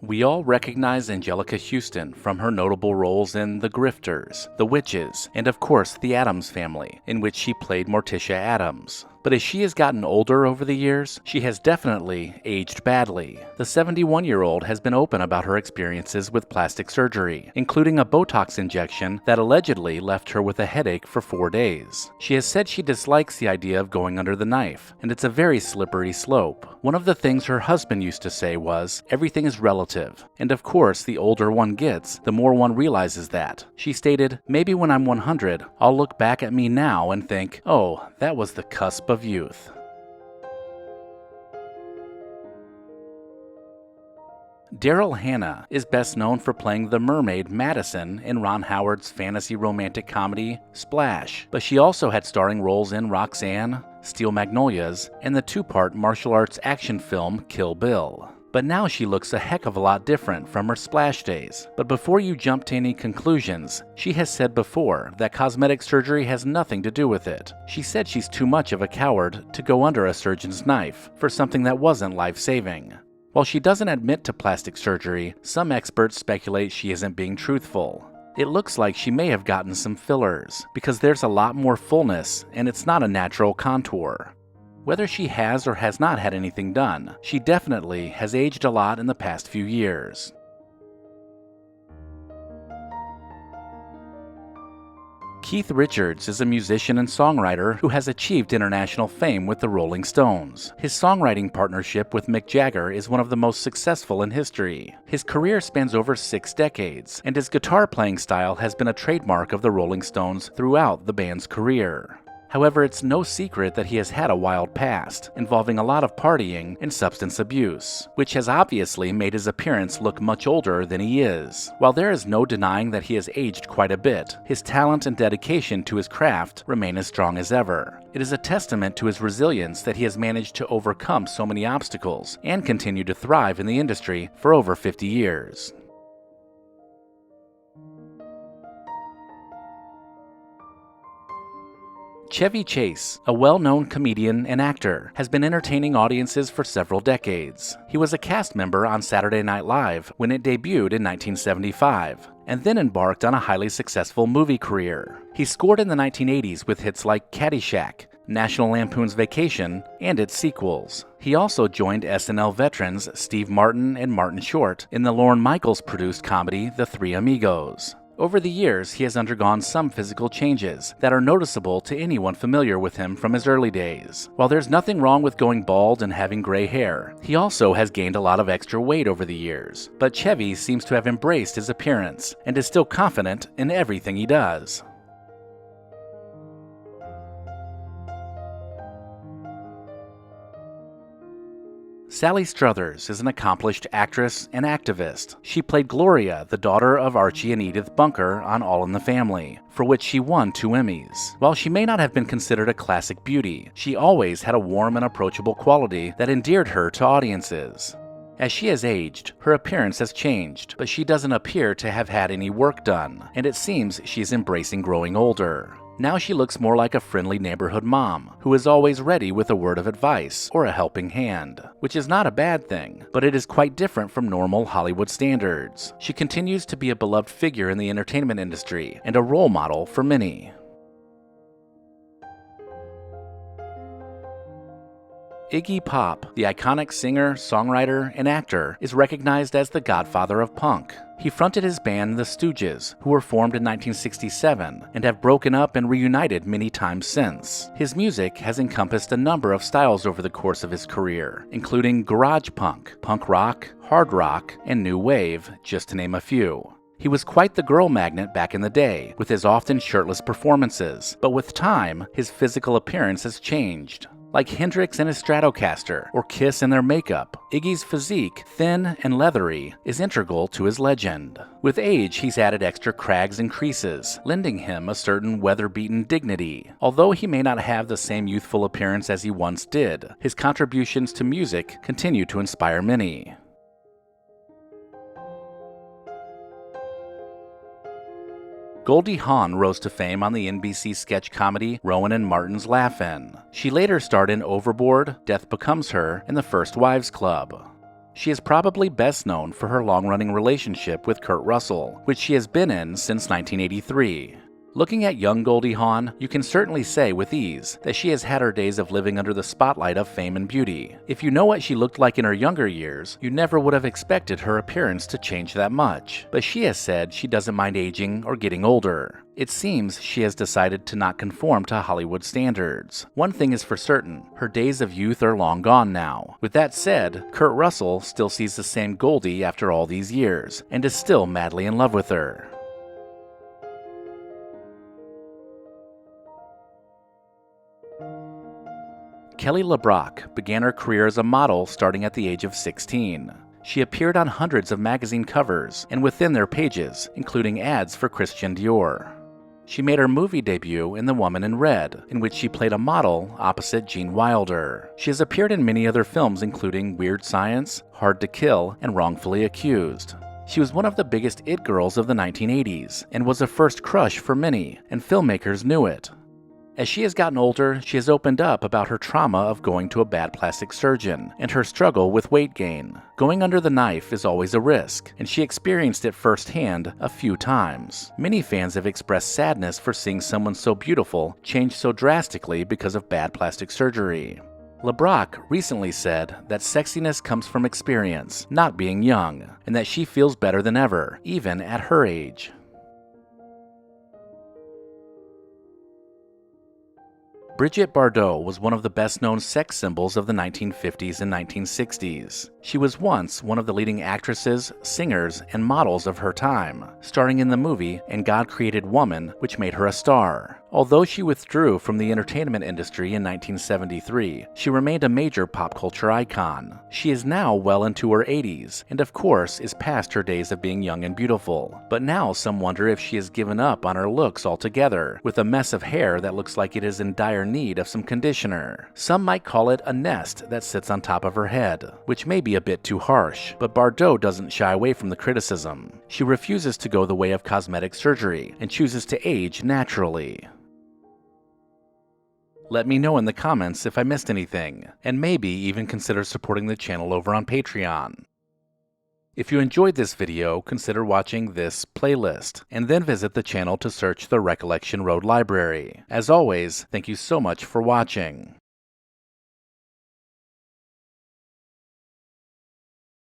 We all recognize Angelica Houston from her notable roles in The Grifters, The Witches, and of course The Addams Family, in which she played Morticia Addams. But as she has gotten older over the years, she has definitely aged badly. The 71-year-old has been open about her experiences with plastic surgery, including a Botox injection that allegedly left her with a headache for 4 days. She has said she dislikes the idea of going under the knife, and it's a very slippery slope. One of the things her husband used to say was, "Everything is relative." And of course, the older one gets, the more one realizes that. She stated, "Maybe when I'm 100, I'll look back at me now and think, oh, that was the cusp of youth." Daryl Hannah is best known for playing the mermaid Madison in Ron Howard's fantasy romantic comedy Splash, but she also had starring roles in Roxanne, Steel Magnolias, and the two-part martial arts action film Kill Bill. But now she looks a heck of a lot different from her Splash days. But before you jump to any conclusions, she has said before that cosmetic surgery has nothing to do with it. She said she's too much of a coward to go under a surgeon's knife for something that wasn't life-saving. While she doesn't admit to plastic surgery, some experts speculate she isn't being truthful. It looks like she may have gotten some fillers, because there's a lot more fullness and it's not a natural contour. Whether she has or has not had anything done, she definitely has aged a lot in the past few years. Keith Richards is a musician and songwriter who has achieved international fame with the Rolling Stones. His songwriting partnership with Mick Jagger is one of the most successful in history. His career spans over 6 decades, and his guitar playing style has been a trademark of the Rolling Stones throughout the band's career. However, it's no secret that he has had a wild past, involving a lot of partying and substance abuse, which has obviously made his appearance look much older than he is. While there is no denying that he has aged quite a bit, his talent and dedication to his craft remain as strong as ever. It is a testament to his resilience that he has managed to overcome so many obstacles and continue to thrive in the industry for over 50 years. Chevy Chase, a well-known comedian and actor, has been entertaining audiences for several decades. He was a cast member on Saturday Night Live when it debuted in 1975, and then embarked on a highly successful movie career. He scored in the 1980s with hits like Caddyshack, National Lampoon's Vacation, and its sequels. He also joined SNL veterans Steve Martin and Martin Short in the Lorne Michaels-produced comedy The Three Amigos. Over the years, he has undergone some physical changes that are noticeable to anyone familiar with him from his early days. While there's nothing wrong with going bald and having gray hair, he also has gained a lot of extra weight over the years. But Chevy seems to have embraced his appearance and is still confident in everything he does. Sally Struthers is an accomplished actress and activist. She played Gloria, the daughter of Archie and Edith Bunker on All in the Family, for which she won 2 Emmys. While she may not have been considered a classic beauty, she always had a warm and approachable quality that endeared her to audiences. As she has aged, her appearance has changed, but she doesn't appear to have had any work done, and it seems she's embracing growing older. Now she looks more like a friendly neighborhood mom, who is always ready with a word of advice or a helping hand, which is not a bad thing, but it is quite different from normal Hollywood standards. She continues to be a beloved figure in the entertainment industry and a role model for many. Iggy Pop, the iconic singer, songwriter, and actor, is recognized as the godfather of punk. He fronted his band The Stooges, who were formed in 1967 and have broken up and reunited many times since. His music has encompassed a number of styles over the course of his career, including garage punk rock, hard rock, and new wave, just to name a few. He was quite the girl magnet back in the day, with his often shirtless performances, but with time, his physical appearance has changed. Like Hendrix and his Stratocaster, or Kiss and their makeup, Iggy's physique, thin and leathery, is integral to his legend. With age, he's added extra crags and creases, lending him a certain weather-beaten dignity. Although he may not have the same youthful appearance as he once did, his contributions to music continue to inspire many. Goldie Hawn rose to fame on the NBC sketch comedy Rowan and Martin's Laugh-In. She later starred in Overboard, Death Becomes Her, and The First Wives Club. She is probably best known for her long-running relationship with Kurt Russell, which she has been in since 1983. Looking at young Goldie Hawn, you can certainly say with ease that she has had her days of living under the spotlight of fame and beauty. If you know what she looked like in her younger years, you never would have expected her appearance to change that much. But she has said she doesn't mind aging or getting older. It seems she has decided to not conform to Hollywood standards. One thing is for certain, her days of youth are long gone now. With that said, Kurt Russell still sees the same Goldie after all these years, and is still madly in love with her. Kelly LeBrock began her career as a model starting at the age of 16. She appeared on hundreds of magazine covers and within their pages, including ads for Christian Dior. She made her movie debut in The Woman in Red, in which she played a model opposite Gene Wilder. She has appeared in many other films including Weird Science, Hard to Kill, and Wrongfully Accused. She was one of the biggest it girls of the 1980s, and was a first crush for many, and filmmakers knew it. As she has gotten older, she has opened up about her trauma of going to a bad plastic surgeon and her struggle with weight gain. Going under the knife is always a risk, and she experienced it firsthand a few times. Many fans have expressed sadness for seeing someone so beautiful change so drastically because of bad plastic surgery. LeBrock recently said that sexiness comes from experience, not being young, and that she feels better than ever, even at her age. Brigitte Bardot was one of the best-known sex symbols of the 1950s and 1960s. She was once one of the leading actresses, singers, and models of her time, starring in the movie And God Created Woman, which made her a star. Although she withdrew from the entertainment industry in 1973, she remained a major pop culture icon. She is now well into her 80s, and of course is past her days of being young and beautiful. But now some wonder if she has given up on her looks altogether, with a mess of hair that looks like it is in dire need of some conditioner. Some might call it a nest that sits on top of her head, which may be a bit too harsh, but Bardot doesn't shy away from the criticism. She refuses to go the way of cosmetic surgery, and chooses to age naturally. Let me know in the comments if I missed anything, and maybe even consider supporting the channel over on Patreon. If you enjoyed this video, consider watching this playlist, and then visit the channel to search the Recollection Road Library. As always, thank you so much for watching.